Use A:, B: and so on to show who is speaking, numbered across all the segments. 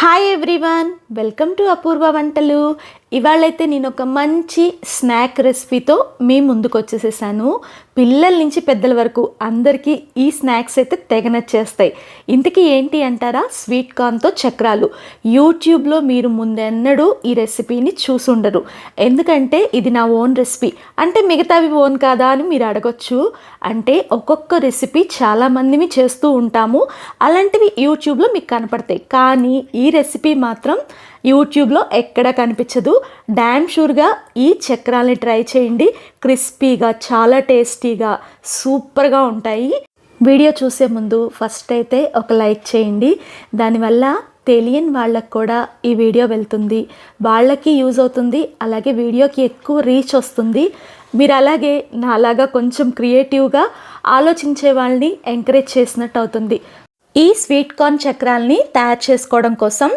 A: Hi everyone, welcome to అపూర్వ వంటలు. ఇవాళైతే నేను ఒక మంచి స్నాక్ రెసిపీతో మీ ముందుకు వచ్చేసేసాను. పిల్లల నుంచి పెద్దల వరకు అందరికీ ఈ స్నాక్స్ అయితే తెగ నచ్చేస్తాయి. ఇంతకీ ఏంటి అంటారా? స్వీట్ కార్న్తో చక్రాలు. యూట్యూబ్లో మీరు ముందెన్నడూ ఈ రెసిపీని చూసుండరు, ఎందుకంటే ఇది నా ఓన్ రెసిపీ. అంటే మిగతావి ఓన్ కాదా అని మీరు అడగొచ్చు. అంటే ఒక్కొక్క రెసిపీ చాలామందిని చేస్తూ ఉంటాము, అలాంటివి యూట్యూబ్లో మీకు కనపడతాయి. కానీ ఈ రెసిపీ మాత్రం యూట్యూబ్లో ఎక్కడ కనిపించదు. డామ్ షూర్గా ఈ చక్రాలని ట్రై చేయండి. క్రిస్పీగా, చాలా టేస్టీగా, సూపర్గా ఉంటాయి. వీడియో చూసే ముందు ఫస్ట్ అయితే ఒక లైక్ చేయండి. దానివల్ల తెలియని వాళ్ళకు కూడా ఈ వీడియో వెళ్తుంది, వాళ్ళకి యూజ్ అవుతుంది. అలాగే వీడియోకి ఎక్కువ రీచ్ వస్తుంది. మీరు అలాగే నాలాగా కొంచెం క్రియేటివ్గా ఆలోచించే వాళ్ళని ఎంకరేజ్ చేసినట్టు అవుతుంది. ఈ స్వీట్ కార్న్ చక్రాల్ని తయారు చేసుకోవడం కోసం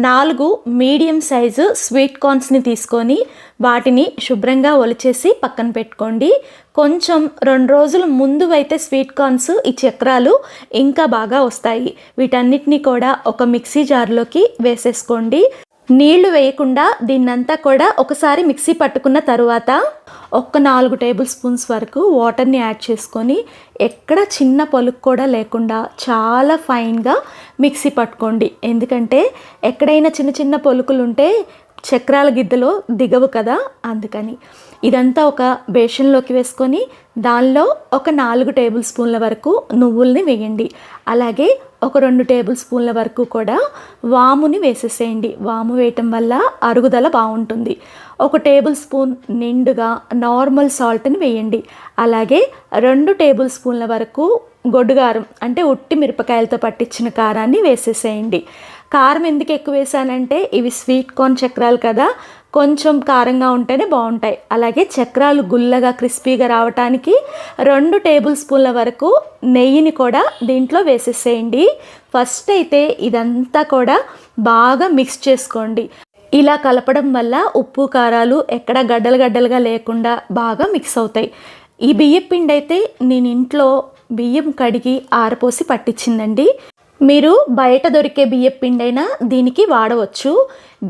A: 4 మీడియం సైజు స్వీట్ కార్న్స్ని తీసుకొని వాటిని శుభ్రంగా ఒలిచేసి పక్కన పెట్టుకోండి. కొంచెం 2 రోజుల ముందు అయితే స్వీట్ కార్న్స్ ఈ చక్రాలు ఇంకా బాగా వస్తాయి. వీటన్నిటిని కూడా ఒక మిక్సీ జార్లోకి వేసేసుకోండి. నీళ్లు వేయకుండా దీన్నంతా కూడా ఒకసారి మిక్సీ పట్టుకున్న తరువాత ఒక 4 టేబుల్ స్పూన్స్ వరకు వాటర్ని యాడ్ చేసుకొని ఎక్కడ చిన్న పలుకు కూడా లేకుండా చాలా ఫైన్గా మిక్సీ పట్టుకోండి. ఎందుకంటే ఎక్కడైనా చిన్న చిన్న పలుకులు ఉంటే చక్రాల గిద్దలో దిగవు కదా, అందుకని. ఇదంతా ఒక బేషన్లోకి వేసుకొని దానిలో ఒక 4 టేబుల్ స్పూన్ల వరకు నువ్వుల్ని వేయండి. అలాగే ఒక 2 టేబుల్ స్పూన్ల వరకు కూడా వాముని వేసేసేయండి. వాము వేయటం వల్ల అరుగుదల బాగుంటుంది. ఒక టేబుల్ స్పూన్ నిండుగా నార్మల్ సాల్ట్ని వేయండి. అలాగే 2 టేబుల్ స్పూన్ల వరకు గొడ్డుగారం అంటే ఉట్టి మిరపకాయలతో పట్టించిన కారాన్ని వేసేసేయండి. కారం ఎందుకు ఎక్కువ వేసానంటే ఇవి స్వీట్ కార్న్ చక్రాలు కదా, కొంచెం కారంగా ఉంటేనే బాగుంటాయి. అలాగే చక్రాలు గుల్లగా క్రిస్పీగా రావటానికి 2 టేబుల్ స్పూన్ల వరకు నెయ్యిని కూడా దీంట్లో వేసేసేయండి. ఫస్ట్ అయితే ఇదంతా కూడా బాగా మిక్స్ చేసుకోండి. ఇలా కలపడం వల్ల ఉప్పు కారాలు ఎక్కడ గడ్డలుగా లేకుండా బాగా మిక్స్ అవుతాయి. ఈ బియ్యం పిండి అయితే నేను ఇంట్లో బియ్యం కడిగి ఆరపోసి పట్టించిందండి. మీరు బయట దొరికే బియ్యం పిండి అయినా దీనికి వాడవచ్చు.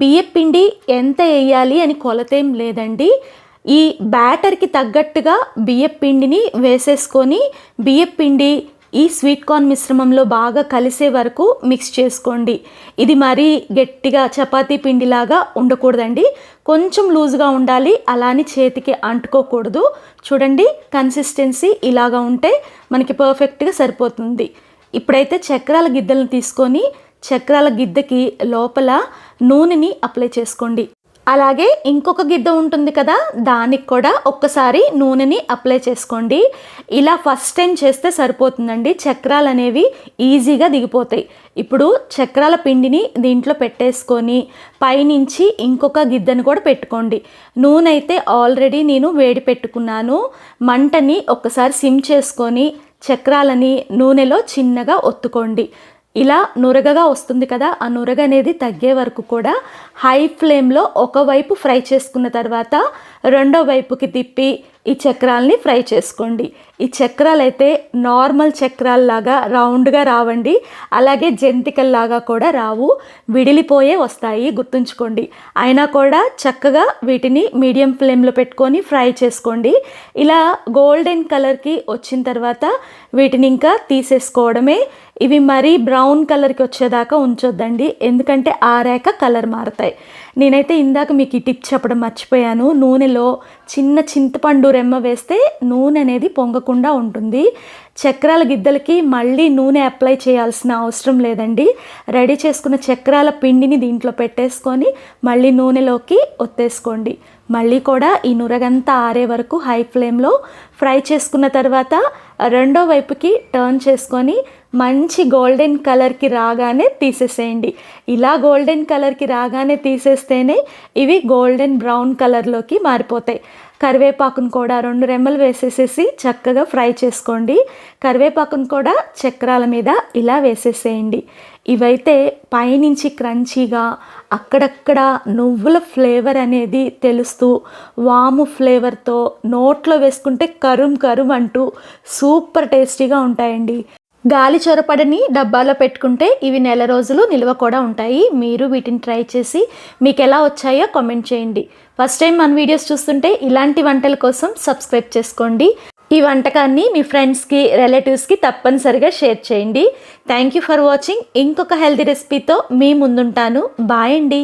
A: బియ్యం పిండి ఎంత వేయాలి అని కొలతేం లేదండి. ఈ బ్యాటర్కి తగ్గట్టుగా బియ్యం పిండిని వేసేసుకొని బియ్యం పిండి ఈ స్వీట్ కార్న్ మిశ్రమంలో బాగా కలిసే వరకు మిక్స్ చేసుకోండి. ఇది మరీ గట్టిగా చపాతీ పిండిలాగా ఉండకూడదండి, కొంచెం లూజ్గా ఉండాలి. అలాని చేతికి అంటుకోకూడదు. చూడండి, కన్సిస్టెన్సీ ఇలాగా ఉంటే మనకి పర్ఫెక్ట్గా సరిపోతుంది. ఇప్పుడైతే చక్రాల గిద్దలను తీసుకొని చక్రాల గిద్దకి లోపల నూనెని అప్లై చేసుకోండి. అలాగే ఇంకొక గిద్ద ఉంటుంది కదా, దానికి కూడా ఒక్కసారి నూనెని అప్లై చేసుకోండి. ఇలా ఫస్ట్ టైం చేస్తే సరిపోతుందండి, చక్రాలు అనేవి ఈజీగా దిగిపోతాయి. ఇప్పుడు చక్రాల పిండిని దీంట్లో పెట్టేసుకొని పైనుంచి ఇంకొక గిద్దను కూడా పెట్టుకోండి. నూనె అయితే ఆల్రెడీ నేను వేడి పెట్టుకున్నాను. మంటని ఒక్కసారి సిమ్ చేసుకొని చక్రాలని నూనెలో చిన్నగా ఒత్తుకోండి. ఇలా నురగగా వస్తుంది కదా, ఆ నురగ అనేది తగ్గే వరకు కూడా హై ఫ్లేమ్లో ఒకవైపు ఫ్రై చేసుకున్న తర్వాత రెండో వైపుకి తిప్పి ఈ చక్రాలని ఫ్రై చేసుకోండి. ఈ చక్రాలు అయితే నార్మల్ చక్రాల్లాగా రౌండ్గా రావండి, అలాగే జంతికల్లాగా కూడా రావు, విడిలిపోయే వస్తాయి, గుర్తుంచుకోండి. అయినా కూడా చక్కగా వీటిని మీడియం ఫ్లేమ్లో పెట్టుకొని ఫ్రై చేసుకోండి. ఇలా గోల్డెన్ కలర్కి వచ్చిన తర్వాత వీటిని ఇంకా తీసేసుకోవడమే. ఇవి మరీ బ్రౌన్ కలర్కి వచ్చేదాకా ఉంచొద్దండి, ఎందుకంటే ఆరాక కలర్ మారుతాయి. నేనైతే ఇందాక మీకు ఈ టిప్ చెప్పడం మర్చిపోయాను. నూనెలో చిన్న చింతపండు రెమ్మ వేస్తే నూనె అనేది పొంగకుండా ఉంటుంది. చక్రాల గిద్దలకి మళ్ళీ నూనె అప్లై చేయాల్సిన అవసరం లేదండి. రెడీ చేసుకున్న చక్రాల పిండిని దీంట్లో పెట్టేసుకొని మళ్ళీ నూనెలోకి ఒత్తేసుకోండి. మళ్ళీ కూడా ఈ నురగంతా ఆరే వరకు హై ఫ్లేమ్లో ఫ్రై చేసుకున్న తర్వాత రెండో వైపుకి టర్న్ చేసుకొని మంచి గోల్డెన్ కలర్కి రాగానే తీసేసేయండి. ఇలా గోల్డెన్ కలర్కి రాగానే తీసేస్తేనే ఇవి గోల్డెన్ బ్రౌన్ కలర్లోకి మారిపోతాయి. కరివేపాకును కూడా 2 రెమ్మలు వేసేసేసి చక్కగా ఫ్రై చేసుకోండి. కరివేపాకును కూడా చక్రాల మీద ఇలా వేసేసేయండి. ఇవైతే పైనుంచి క్రంచీగా అక్కడక్కడ నువ్వుల ఫ్లేవర్ అనేది తెలుస్తూ వాము ఫ్లేవర్తో నోట్లో వేసుకుంటే కరుం కరుం అంటూ సూపర్ టేస్టీగా ఉంటాయండి. గాలి చొరపడని డబ్బాలో పెట్టుకుంటే ఇవి నెల రోజులు నిల్వ కూడా ఉంటాయి. మీరు వీటిని ట్రై చేసి మీకు ఎలా వచ్చాయో కామెంట్ చేయండి. ఫస్ట్ టైం మన వీడియోస్ చూస్తుంటే ఇలాంటి వంటల కోసం సబ్స్క్రైబ్ చేసుకోండి. ఈ వంటకాన్ని మీ ఫ్రెండ్స్కి, రిలేటివ్స్కి తప్పనిసరిగా షేర్ చేయండి. Thank you for watching. ఇంకొక హెల్తీ రెసిపీతో మీ ముందుంటాను. బాయ్ అండి.